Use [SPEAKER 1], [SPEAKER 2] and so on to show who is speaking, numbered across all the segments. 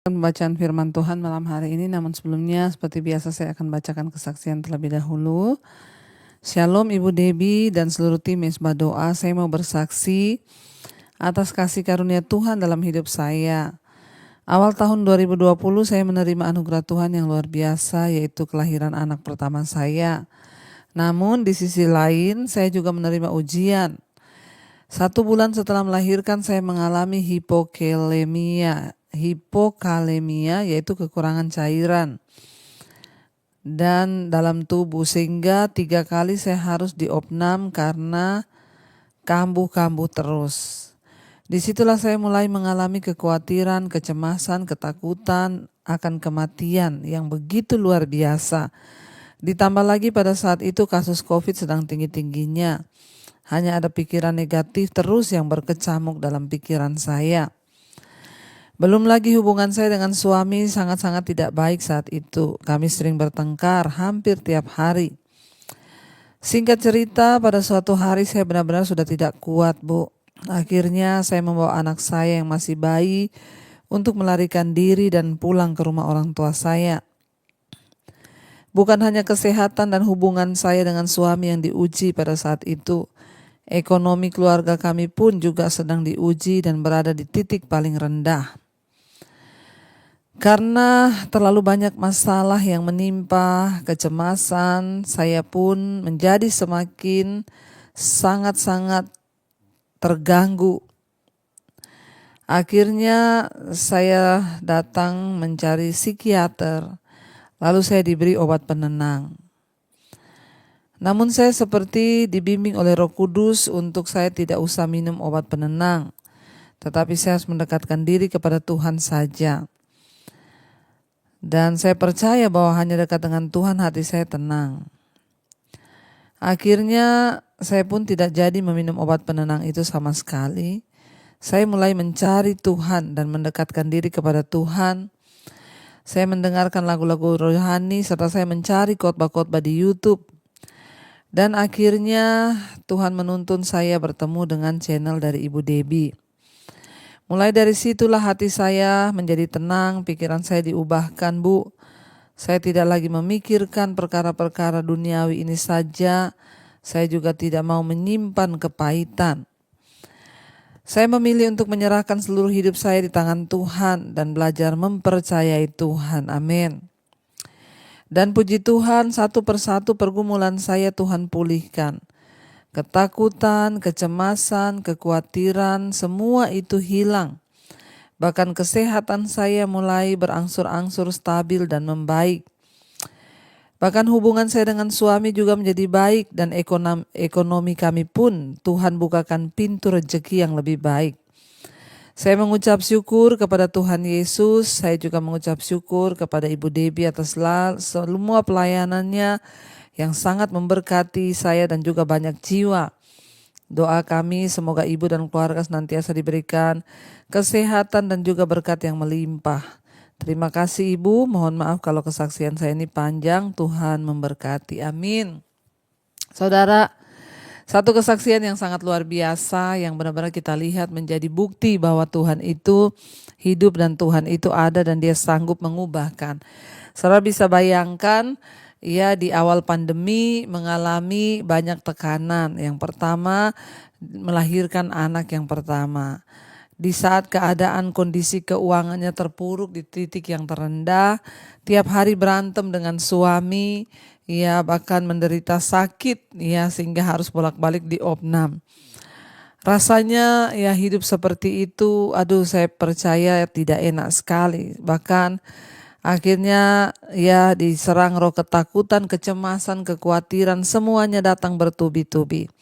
[SPEAKER 1] Pembacaan firman Tuhan malam hari ini, namun sebelumnya seperti biasa saya akan bacakan kesaksian terlebih dahulu. Shalom Ibu Debbie dan seluruh tim Mesbah Doa, saya mau bersaksi atas kasih karunia Tuhan dalam hidup saya. Awal tahun 2020 saya menerima anugerah Tuhan yang luar biasa, yaitu kelahiran anak pertama saya. Namun di sisi lain saya juga menerima ujian. 1 bulan setelah melahirkan saya mengalami hipokalemia yaitu kekurangan cairan dan dalam tubuh, sehingga 3 kali saya harus diopnam karena kambuh-kambuh terus. Disitulah saya mulai mengalami kekhawatiran, kecemasan, ketakutan akan kematian yang begitu luar biasa. Ditambah lagi pada saat itu kasus COVID sedang tinggi-tingginya. Hanya ada pikiran negatif terus yang berkecamuk dalam pikiran saya. Belum lagi hubungan saya dengan suami sangat-sangat tidak baik saat itu. Kami sering bertengkar hampir tiap hari. Singkat cerita, pada suatu hari saya benar-benar sudah tidak kuat, Bu. Akhirnya saya membawa anak saya yang masih bayi untuk melarikan diri dan pulang ke rumah orang tua saya. Bukan hanya kesehatan dan hubungan saya dengan suami yang diuji pada saat itu. Ekonomi keluarga kami pun juga sedang diuji dan berada di titik paling rendah. Karena terlalu banyak masalah yang menimpa, kecemasan, saya pun menjadi semakin sangat-sangat terganggu. Akhirnya saya datang mencari psikiater, lalu saya diberi obat penenang. Namun saya seperti dibimbing oleh Roh Kudus untuk saya tidak usah minum obat penenang, tetapi saya harus mendekatkan diri kepada Tuhan saja. Dan saya percaya bahwa hanya dekat dengan Tuhan hati saya tenang. Akhirnya saya pun tidak jadi meminum obat penenang itu sama sekali. Saya mulai mencari Tuhan dan mendekatkan diri kepada Tuhan. Saya mendengarkan lagu-lagu rohani serta saya mencari khotbah-khotbah di YouTube. Dan akhirnya Tuhan menuntun saya bertemu dengan channel dari Ibu Debbie. Mulai dari situlah hati saya menjadi tenang, pikiran saya diubahkan, Bu. Saya tidak lagi memikirkan perkara-perkara duniawi ini saja. Saya juga tidak mau menyimpan kepahitan. Saya memilih untuk menyerahkan seluruh hidup saya di tangan Tuhan dan belajar mempercayai Tuhan. Amin. Dan puji Tuhan, satu persatu pergumulan saya Tuhan pulihkan. Ketakutan, kecemasan, kekhawatiran, semua itu hilang. Bahkan kesehatan saya mulai berangsur-angsur stabil dan membaik. Bahkan hubungan saya dengan suami juga menjadi baik dan ekonomi kami pun Tuhan bukakan pintu rezeki yang lebih baik. Saya mengucap syukur kepada Tuhan Yesus, saya juga mengucap syukur kepada Ibu Debbie atas semua pelayanannya yang sangat memberkati saya dan juga banyak jiwa. Doa kami semoga Ibu dan keluarga senantiasa diberikan kesehatan dan juga berkat yang melimpah. Terima kasih Ibu, mohon maaf kalau kesaksian saya ini panjang, Tuhan memberkati, amin. Saudara, satu kesaksian yang sangat luar biasa yang benar-benar kita lihat menjadi bukti bahwa Tuhan itu hidup dan Tuhan itu ada dan Dia sanggup mengubahkan. Saudara bisa bayangkan ya, di awal pandemi mengalami banyak tekanan. Yang pertama, melahirkan anak yang pertama. Di saat keadaan kondisi keuangannya terpuruk di titik yang terendah, tiap hari berantem dengan suami, ya bahkan menderita sakit ya sehingga harus bolak-balik diopnam. Rasanya ya hidup seperti itu, saya percaya tidak enak sekali. Bahkan akhirnya ya diserang roh ketakutan, kecemasan, kekhawatiran, semuanya datang bertubi-tubi.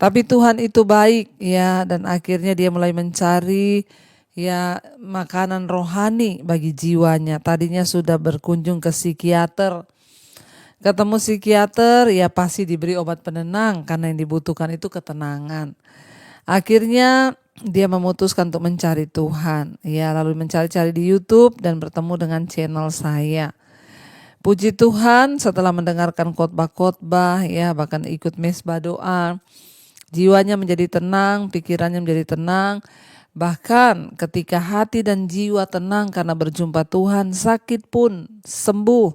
[SPEAKER 1] Tapi Tuhan itu baik ya, dan akhirnya Dia mulai mencari ya makanan rohani bagi jiwanya. Tadinya sudah berkunjung ke psikiater. Ketemu psikiater ya pasti diberi obat penenang karena yang dibutuhkan itu ketenangan. Akhirnya dia memutuskan untuk mencari Tuhan. Ya, lalu mencari-cari di YouTube dan bertemu dengan channel saya. Puji Tuhan, setelah mendengarkan khotbah-khotbah ya bahkan ikut mesbah doa, jiwanya menjadi tenang, pikirannya menjadi tenang. Bahkan ketika hati dan jiwa tenang karena berjumpa Tuhan, sakit pun sembuh.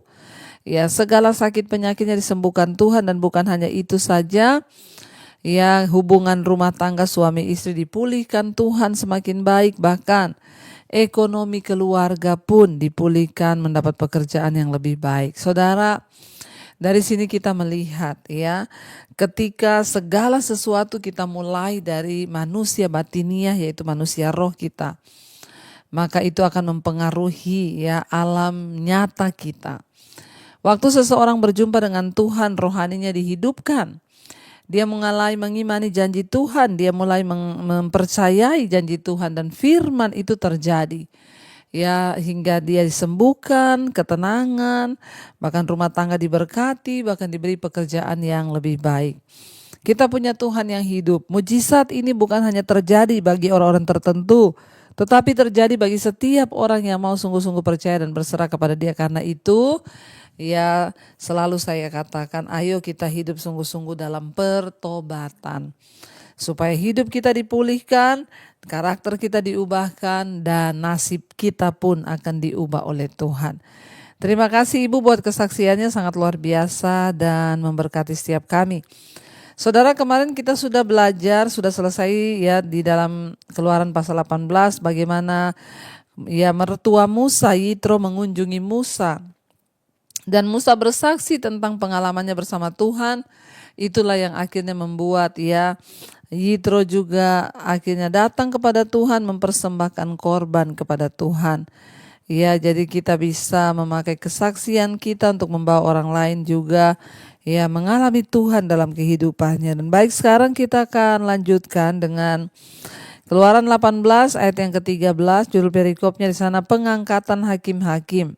[SPEAKER 1] Ya, segala sakit penyakitnya disembuhkan Tuhan, dan bukan hanya itu saja. Ya, hubungan rumah tangga suami istri dipulihkan Tuhan semakin baik, bahkan ekonomi keluarga pun dipulihkan, mendapat pekerjaan yang lebih baik. Saudara, dari sini kita melihat ya, ketika segala sesuatu kita mulai dari manusia batiniah, yaitu manusia roh kita, maka itu akan mempengaruhi ya alam nyata kita. Waktu seseorang berjumpa dengan Tuhan, rohaninya dihidupkan. Dia mulai mengimani janji Tuhan, dia mulai mempercayai janji Tuhan, dan firman itu terjadi. Ya, hingga dia disembuhkan, ketenangan, bahkan rumah tangga diberkati, bahkan diberi pekerjaan yang lebih baik. Kita punya Tuhan yang hidup. Mujizat ini bukan hanya terjadi bagi orang-orang tertentu, tetapi terjadi bagi setiap orang yang mau sungguh-sungguh percaya dan berserah kepada Dia. Karena itu, ya selalu saya katakan, ayo kita hidup sungguh-sungguh dalam pertobatan. Supaya hidup kita dipulihkan, karakter kita diubahkan, dan nasib kita pun akan diubah oleh Tuhan. Terima kasih Ibu buat kesaksiannya, sangat luar biasa dan memberkati setiap kami. Saudara, kemarin kita sudah belajar, sudah selesai ya di dalam Keluaran pasal 18 bagaimana ya mertua Musa, Yitro, mengunjungi Musa. Dan Musa bersaksi tentang pengalamannya bersama Tuhan. Itulah yang akhirnya membuat ya Yitro juga akhirnya datang kepada Tuhan, mempersembahkan korban kepada Tuhan. Ya, jadi kita bisa memakai kesaksian kita untuk membawa orang lain juga ya mengalami Tuhan dalam kehidupannya. Dan baik, sekarang kita akan lanjutkan dengan Keluaran 18 ayat yang ke-13, judul perikopnya di sana pengangkatan hakim-hakim.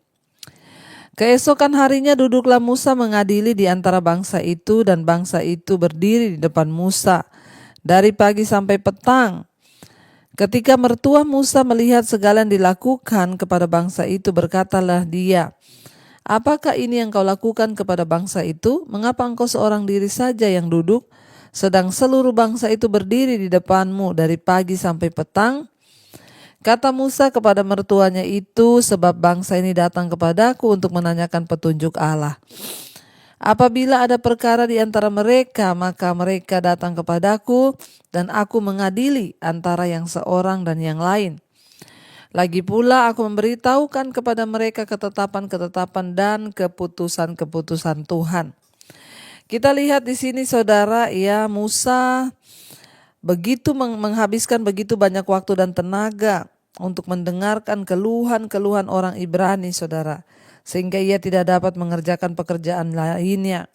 [SPEAKER 1] Keesokan harinya duduklah Musa mengadili di antara bangsa itu, dan bangsa itu berdiri di depan Musa dari pagi sampai petang. Ketika mertua Musa melihat segala yang dilakukan kepada bangsa itu, berkatalah dia, "Apakah ini yang kau lakukan kepada bangsa itu? Mengapa engkau seorang diri saja yang duduk, sedang seluruh bangsa itu berdiri di depanmu dari pagi sampai petang?" Kata Musa kepada mertuanya itu, "Sebab bangsa ini datang kepadaku untuk menanyakan petunjuk Allah. Apabila ada perkara di antara mereka, maka mereka datang kepadaku, dan aku mengadili antara yang seorang dan yang lain. Lagi pula aku memberitahukan kepada mereka ketetapan-ketetapan dan keputusan-keputusan Tuhan." Kita lihat di sini saudara, ya Musa begitu menghabiskan begitu banyak waktu dan tenaga untuk mendengarkan keluhan-keluhan orang Ibrani, saudara, sehingga ia tidak dapat mengerjakan pekerjaan lainnya.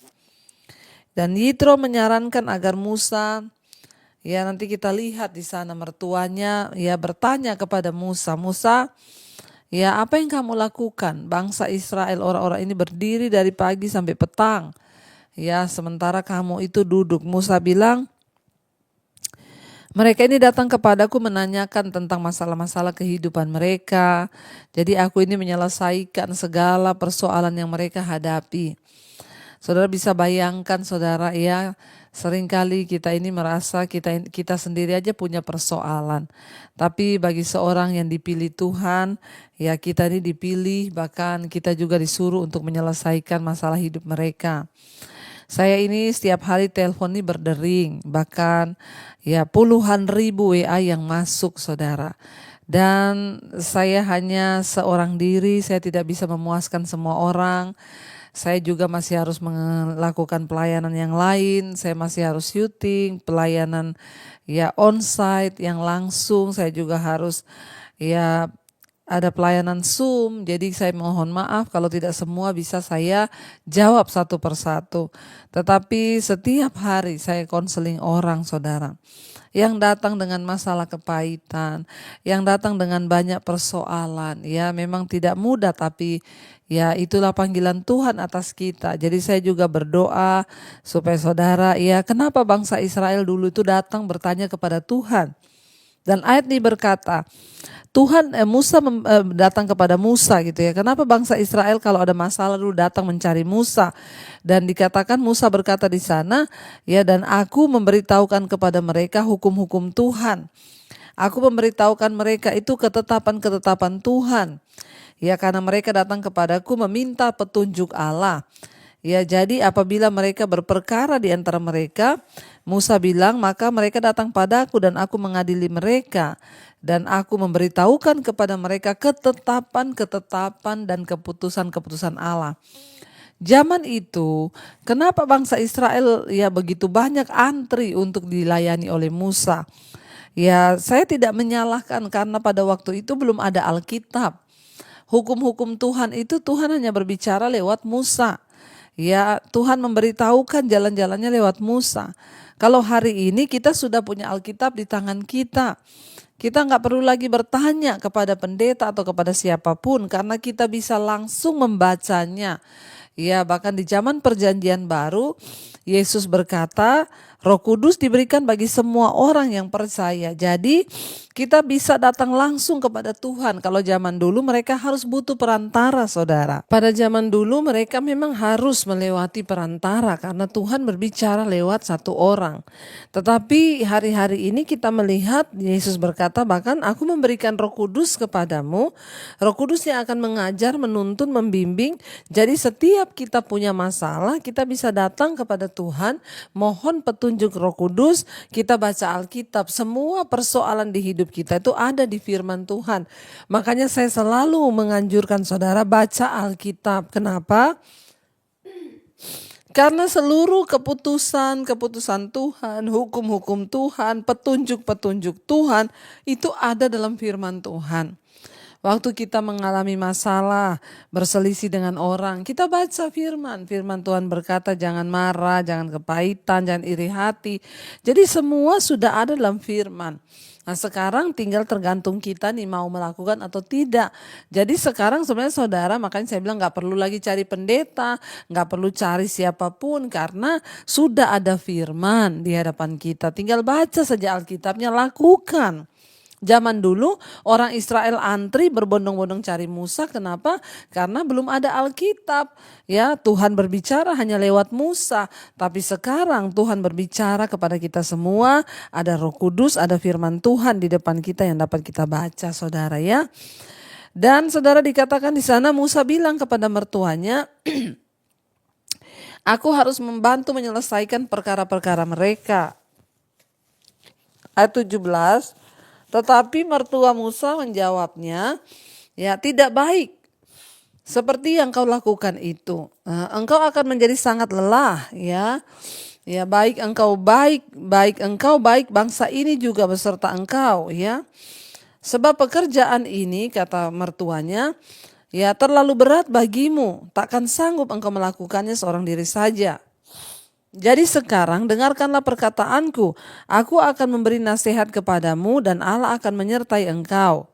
[SPEAKER 1] Dan Yitro menyarankan agar Musa, ya nanti kita lihat di sana mertuanya, ya bertanya kepada Musa, "Musa, ya apa yang kamu lakukan? Bangsa Israel, orang-orang ini berdiri dari pagi sampai petang, ya sementara kamu itu duduk." Musa bilang, "Mereka ini datang kepadaku menanyakan tentang masalah-masalah kehidupan mereka. Jadi aku ini menyelesaikan segala persoalan yang mereka hadapi." Saudara bisa bayangkan saudara, ya seringkali kita ini merasa kita sendiri aja punya persoalan. Tapi bagi seorang yang dipilih Tuhan, ya kita ini dipilih, bahkan kita juga disuruh untuk menyelesaikan masalah hidup mereka. Saya ini setiap hari telepon ini berdering, bahkan ya puluhan ribu WA yang masuk saudara. Dan saya hanya seorang diri, saya tidak bisa memuaskan semua orang. Saya juga masih harus melakukan pelayanan yang lain, saya masih harus syuting, pelayanan ya onsite yang langsung, saya juga harus ya ada pelayanan Zoom, jadi saya mohon maaf kalau tidak semua bisa saya jawab satu persatu. Tetapi setiap hari saya konseling orang saudara, yang datang dengan masalah kepahitan, yang datang dengan banyak persoalan. Ya memang tidak mudah, tapi ya itulah panggilan Tuhan atas kita. Jadi saya juga berdoa supaya saudara, ya kenapa bangsa Israel dulu itu datang bertanya kepada Tuhan. Dan ayat ini berkata, Musa datang kepada Musa gitu ya. Kenapa bangsa Israel kalau ada masalah dulu datang mencari Musa? Dan dikatakan Musa berkata di sana, ya dan aku memberitahukan kepada mereka hukum-hukum Tuhan. Aku memberitahukan mereka itu ketetapan-ketetapan Tuhan. Ya, karena mereka datang kepadaku meminta petunjuk Allah. Ya, jadi apabila mereka berperkara di antara mereka, Musa bilang, maka mereka datang padaku dan aku mengadili mereka. Dan aku memberitahukan kepada mereka ketetapan-ketetapan dan keputusan-keputusan Allah. Zaman itu, kenapa bangsa Israel ya begitu banyak antri untuk dilayani oleh Musa? Ya, saya tidak menyalahkan karena pada waktu itu belum ada Alkitab. Hukum-hukum Tuhan itu Tuhan hanya berbicara lewat Musa. Ya, Tuhan memberitahukan jalan-jalannya lewat Musa. Kalau hari ini kita sudah punya Alkitab di tangan kita. Kita nggak perlu lagi bertanya kepada pendeta atau kepada siapapun karena kita bisa langsung membacanya. Ya, bahkan di zaman perjanjian baru, Yesus berkata, Roh Kudus diberikan bagi semua orang yang percaya. Jadi kita bisa datang langsung kepada Tuhan. Kalau zaman dulu mereka harus butuh perantara, saudara. Pada zaman dulu mereka memang harus melewati perantara karena Tuhan berbicara lewat satu orang. Tetapi hari-hari ini kita melihat Yesus berkata, bahkan aku memberikan Roh Kudus kepadamu. Roh Kudus yang akan mengajar, menuntun, membimbing. Jadi setiap kita punya masalah, kita bisa datang kepada Tuhan, mohon petunjuk Roh Kudus, kita baca Alkitab. Semua persoalan di hidup kita itu ada di firman Tuhan. Makanya saya selalu menganjurkan saudara baca Alkitab. Kenapa? Karena seluruh keputusan-keputusan Tuhan, hukum-hukum Tuhan, petunjuk-petunjuk Tuhan itu ada dalam firman Tuhan. Waktu kita mengalami masalah, berselisih dengan orang, kita baca firman. Firman Tuhan berkata jangan marah, jangan kepahitan, jangan iri hati. Jadi semua sudah ada dalam firman. Nah sekarang tinggal tergantung kita nih mau melakukan atau tidak. Jadi sekarang sebenarnya saudara, makanya saya bilang gak perlu lagi cari pendeta, gak perlu cari siapapun karena sudah ada firman di hadapan kita. Tinggal baca saja Alkitabnya, lakukan. Zaman dulu orang Israel antri berbondong-bondong cari Musa. Kenapa? Karena belum ada Alkitab. Ya, Tuhan berbicara hanya lewat Musa. Tapi sekarang Tuhan berbicara kepada kita semua. Ada Roh Kudus, ada firman Tuhan di depan kita yang dapat kita baca, saudara ya. Dan saudara dikatakan di sana Musa bilang kepada mertuanya, aku harus membantu menyelesaikan perkara-perkara mereka. Ayat 17. Tetapi mertua Musa menjawabnya, ya tidak baik seperti yang kau lakukan itu. Engkau akan menjadi sangat lelah, ya. Ya baik engkau baik bangsa ini juga beserta engkau, ya. Sebab pekerjaan ini, kata mertuanya, ya terlalu berat bagimu, takkan sanggup engkau melakukannya seorang diri saja. Jadi sekarang dengarkanlah perkataanku, aku akan memberi nasihat kepadamu dan Allah akan menyertai engkau.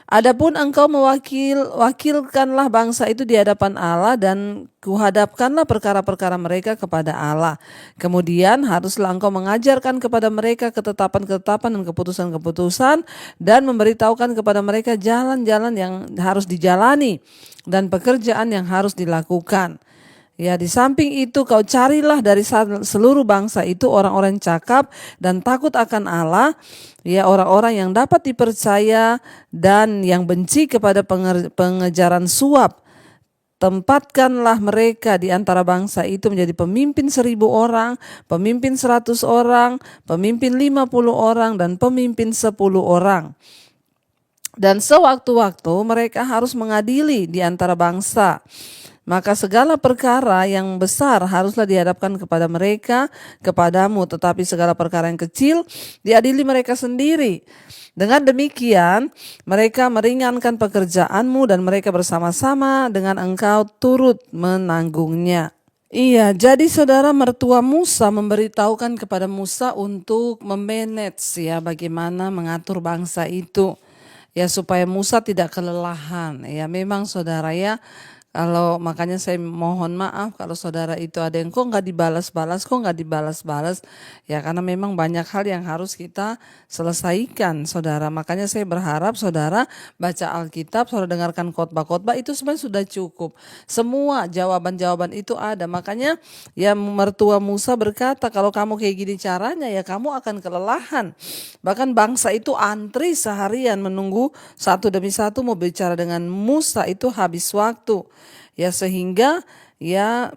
[SPEAKER 1] Adapun engkau wakilkanlah bangsa itu di hadapan Allah dan kuhadapkanlah perkara-perkara mereka kepada Allah. Kemudian haruslah engkau mengajarkan kepada mereka ketetapan-ketetapan dan keputusan-keputusan dan memberitahukan kepada mereka jalan-jalan yang harus dijalani dan pekerjaan yang harus dilakukan. Ya, di samping itu kau carilah dari seluruh bangsa itu orang-orang cakap dan takut akan Allah, ya orang-orang yang dapat dipercaya dan yang benci kepada pengejaran suap. Tempatkanlah mereka di antara bangsa itu menjadi pemimpin 1.000 orang, pemimpin 100 orang, pemimpin 50 orang, dan pemimpin 10 orang. Dan sewaktu-waktu mereka harus mengadili di antara bangsa. Maka segala perkara yang besar haruslah dihadapkan kepada mereka, kepadamu. Tetapi segala perkara yang kecil diadili mereka sendiri. Dengan demikian mereka meringankan pekerjaanmu dan mereka bersama-sama dengan engkau turut menanggungnya. Iya, jadi saudara mertua Musa memberitahukan kepada Musa untuk memanage ya bagaimana mengatur bangsa itu. Ya supaya Musa tidak kelelahan. Ya memang saudara ya. Kalau makanya saya mohon maaf kalau saudara itu ada yang kok nggak dibalas-balas. Ya karena memang banyak hal yang harus kita selesaikan saudara. Makanya saya berharap saudara baca Alkitab, saudara dengarkan khotbah-khotbah itu sebenarnya sudah cukup. Semua jawaban-jawaban itu ada. Makanya ya mertua Musa berkata kalau kamu kayak gini caranya ya kamu akan kelelahan. Bahkan bangsa itu antri seharian menunggu satu demi satu mau bicara dengan Musa, itu habis waktu. Ya sehingga ya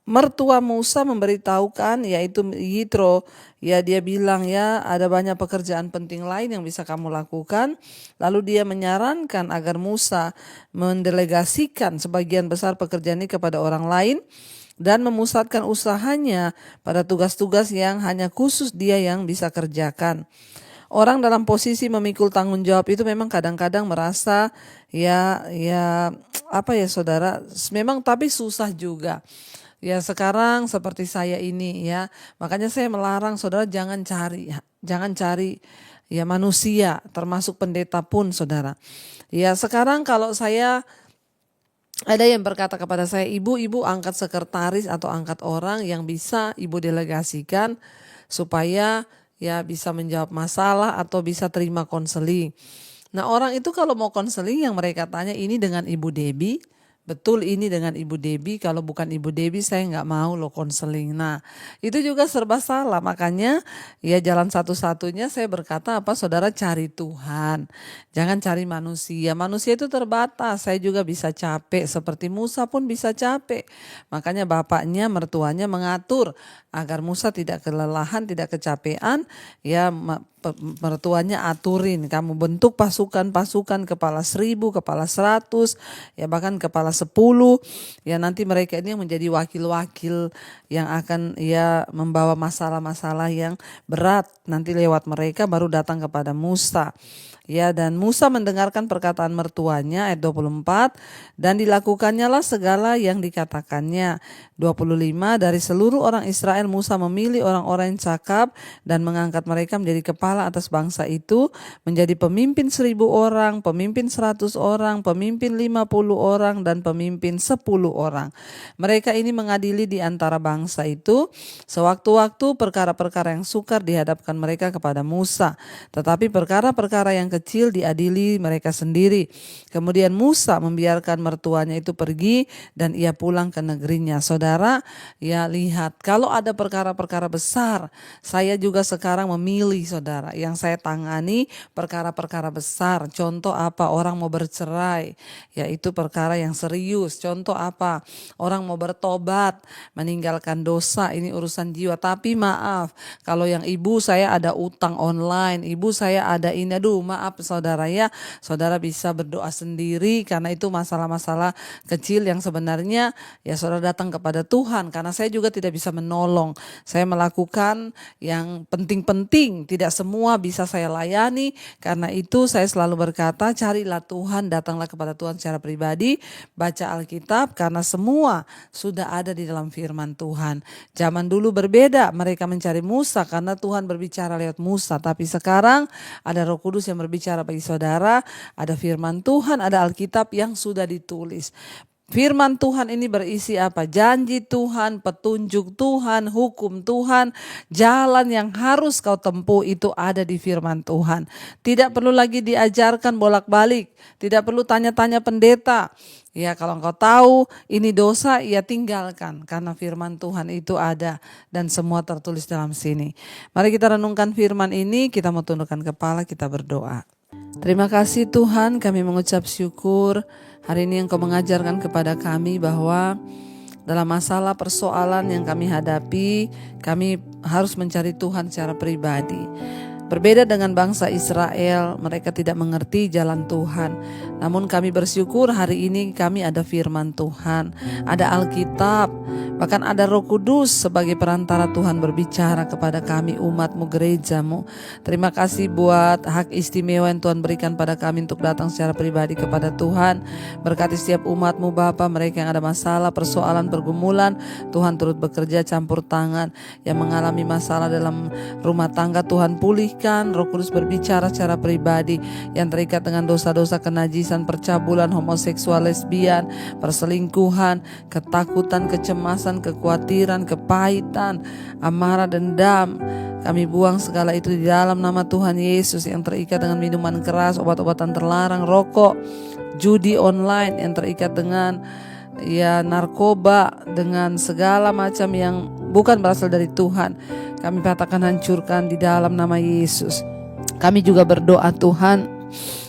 [SPEAKER 1] mertua Musa memberitahukan yaitu Yitro, ya dia bilang ya ada banyak pekerjaan penting lain yang bisa kamu lakukan. Lalu dia menyarankan agar Musa mendelegasikan sebagian besar pekerjaan ini kepada orang lain dan memusatkan usahanya pada tugas-tugas yang hanya khusus dia yang bisa kerjakan. Orang dalam posisi memikul tanggung jawab itu memang kadang-kadang merasa ya apa ya saudara, memang tapi susah juga. Ya sekarang seperti saya ini ya, makanya saya melarang saudara jangan cari ya manusia, termasuk pendeta pun saudara. Ya sekarang kalau saya ada yang berkata kepada saya, ibu angkat sekretaris atau angkat orang yang bisa ibu delegasikan supaya ya bisa menjawab masalah atau bisa terima konseling. Nah orang itu kalau mau konseling yang mereka tanya ini dengan Ibu Debbie, betul ini dengan Ibu Debbie, kalau bukan Ibu Debbie saya nggak mau lo konseling. Nah itu juga serba salah, makanya ya jalan satu-satunya saya berkata apa saudara, cari Tuhan. Jangan cari manusia, manusia itu terbatas, saya juga bisa capek, seperti Musa pun bisa capek. Makanya bapaknya, mertuanya mengatur agar Musa tidak kelelahan, tidak kecapean, ya mertuanya aturin, kamu bentuk pasukan-pasukan kepala 1.000, kepala 100, ya bahkan kepala 10, ya nanti mereka ini yang menjadi wakil-wakil yang akan ya membawa masalah-masalah yang berat, nanti lewat mereka baru datang kepada Musa. Ya dan Musa mendengarkan perkataan mertuanya ayat 24 dan dilakukannya lah segala yang dikatakannya. 25 dari seluruh orang Israel Musa memilih orang-orang yang cakap dan mengangkat mereka menjadi kepala atas bangsa itu, menjadi pemimpin 1.000 orang, pemimpin 100 orang, pemimpin 50 orang dan pemimpin 10 orang. Mereka ini mengadili di antara bangsa itu sewaktu-waktu perkara-perkara yang sukar dihadapkan mereka kepada Musa, tetapi perkara-perkara yang kecil diadili mereka sendiri. Kemudian Musa membiarkan mertuanya itu pergi dan ia pulang ke negerinya. Saudara, ya lihat kalau ada perkara-perkara besar, saya juga sekarang memilih saudara yang saya tangani perkara-perkara besar. Contoh apa? Orang mau bercerai, yaitu perkara yang serius. Contoh apa? Orang mau bertobat, meninggalkan dosa, ini urusan jiwa. Tapi maaf, kalau yang ibu saya ada utang online, ibu saya ada ini, aduh maaf saudara ya, saudara bisa berdoa sendiri karena itu masalah-masalah kecil yang sebenarnya ya saudara datang kepada Tuhan, karena saya juga tidak bisa menolong. Saya melakukan yang penting-penting, tidak semua bisa saya layani. Karena itu saya selalu berkata carilah Tuhan, datanglah kepada Tuhan secara pribadi, baca Alkitab karena semua sudah ada di dalam firman Tuhan. Zaman dulu berbeda, mereka mencari Musa karena Tuhan berbicara lewat Musa, tapi sekarang ada Roh Kudus yang berbicara bagi saudara, ada firman Tuhan, ada Alkitab yang sudah ditulis. Firman Tuhan ini berisi apa? Janji Tuhan, petunjuk Tuhan, hukum Tuhan, jalan yang harus kau tempuh itu ada di firman Tuhan. Tidak perlu lagi diajarkan bolak-balik, tidak perlu tanya-tanya pendeta. Ya kalau engkau tahu ini dosa, ya tinggalkan karena firman Tuhan itu ada dan semua tertulis dalam sini. Mari kita renungkan firman ini, kita mau tundukkan kepala, kita berdoa. Terima kasih Tuhan, kami mengucap syukur hari ini Engkau mengajarkan kepada kami bahwa dalam masalah persoalan yang kami hadapi, kami harus mencari Tuhan secara pribadi. Berbeda dengan bangsa Israel, mereka tidak mengerti jalan Tuhan. Namun kami bersyukur hari ini kami ada firman Tuhan, ada Alkitab, bahkan ada Roh Kudus sebagai perantara Tuhan berbicara kepada kami umat-Mu, gereja-Mu. Terima kasih buat hak istimewa yang Tuhan berikan pada kami untuk datang secara pribadi kepada Tuhan. Berkati setiap umat-Mu Bapa, mereka yang ada masalah, persoalan, pergumulan, Tuhan turut bekerja campur tangan. Yang mengalami masalah dalam rumah tangga, Tuhan pulihkan. memulihkan. Roh Kudus berbicara secara pribadi yang terikat dengan dosa-dosa kenajisan, percabulan, homoseksual, lesbian, perselingkuhan, ketakutan, kecemasan, kekhawatiran, kepahitan, amarah, dendam. Kami buang segala itu di dalam nama Tuhan Yesus. Yang terikat dengan minuman keras, obat-obatan terlarang, rokok, judi online, yang terikat dengan narkoba, dengan segala macam yang bukan berasal dari Tuhan, kami katakan hancurkan di dalam nama Yesus. Kami juga berdoa Tuhan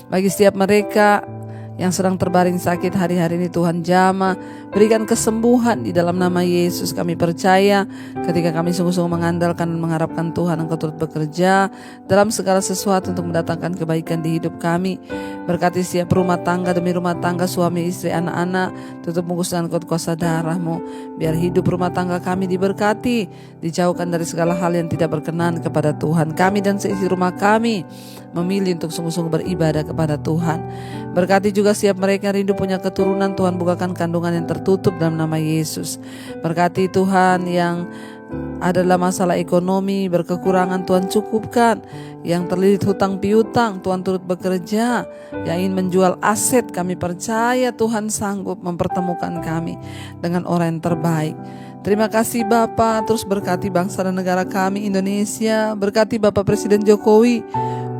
[SPEAKER 1] bagi setiap mereka yang sedang terbaring sakit hari-hari ini, Tuhan jamah, berikan kesembuhan di dalam nama Yesus. Kami percaya ketika kami sungguh-sungguh mengandalkan dan mengharapkan Tuhan, Engkau turut bekerja dalam segala sesuatu untuk mendatangkan kebaikan di hidup kami. Berkati setiap rumah tangga demi rumah tangga, suami, istri, anak-anak, tutup bungkus dengan kuasa darah-Mu. Biar hidup rumah tangga kami diberkati, dijauhkan dari segala hal yang tidak berkenan kepada Tuhan. Kami dan seisi rumah kami memilih untuk sungguh-sungguh beribadah kepada Tuhan. Berkati juga setiap mereka yang rindu punya keturunan, Tuhan bukakan kandungan yang tertutup dalam nama Yesus. Berkati Tuhan yang adalah masalah ekonomi, berkekurangan, Tuhan cukupkan. Yang terlilit hutang piutang, Tuhan turut bekerja. Yang ingin menjual aset, kami percaya Tuhan sanggup mempertemukan kami dengan orang yang terbaik. Terima kasih Bapa, terus berkati bangsa dan negara kami Indonesia. Berkati Bapak Presiden Jokowi,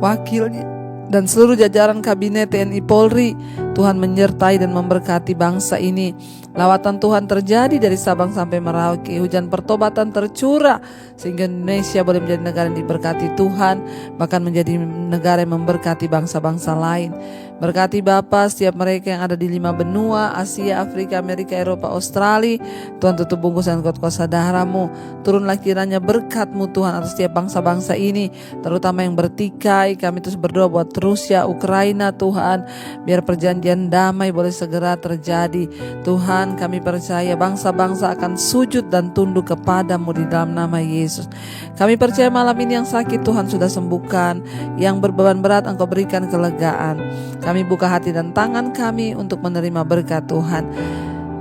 [SPEAKER 1] wakilnya, dan seluruh jajaran kabinet TNI Polri. Tuhan menyertai dan memberkati bangsa ini. Lawatan Tuhan terjadi dari Sabang sampai Merauke. Hujan pertobatan tercurah sehingga Indonesia boleh menjadi negara yang diberkati Tuhan, bahkan menjadi negara yang memberkati bangsa-bangsa lain. Berkati Bapa setiap mereka yang ada di 5 benua, Asia, Afrika, Amerika, Eropa, Australia. Tuhan tutup bungkus dengan kuasa darah-Mu. Turunlah kiranya berkat-Mu Tuhan atas setiap bangsa-bangsa ini, terutama yang bertikai. Kami terus berdoa buat Rusia, Ukraina Tuhan, biar perjanjian damai boleh segera terjadi. Tuhan, kami percaya bangsa-bangsa akan sujud dan tunduk kepadamu di dalam nama Yesus. Kami percaya malam ini yang sakit Tuhan sudah sembuhkan, yang berbeban berat Engkau berikan kelegaan. Kami buka hati dan tangan kami untuk menerima berkat Tuhan.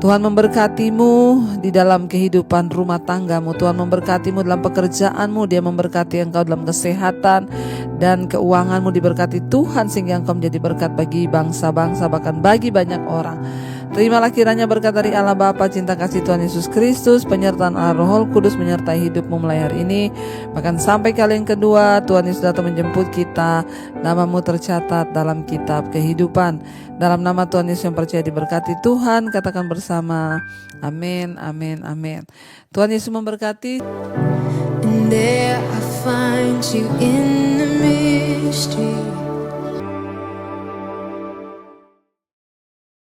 [SPEAKER 1] Tuhan memberkatimu di dalam kehidupan rumah tanggamu. Tuhan memberkatimu dalam pekerjaanmu. Dia memberkati engkau dalam kesehatan dan keuanganmu. Diberkati Tuhan sehingga engkau menjadi berkat bagi bangsa-bangsa, bahkan bagi banyak orang. Terimalah kiranya berkat dari Allah Bapa, cinta kasih Tuhan Yesus Kristus, penyertaan Allah Roh Kudus menyertai hidupmu mulai hari ini, bahkan sampai kali yang kedua Tuhan Yesus datang menjemput kita. Namamu tercatat dalam kitab kehidupan. Dalam nama Tuhan Yesus yang percaya diberkati Tuhan, katakan bersama, amin, amin, amin. Tuhan Yesus memberkati.
[SPEAKER 2] And there I find you in the mystery.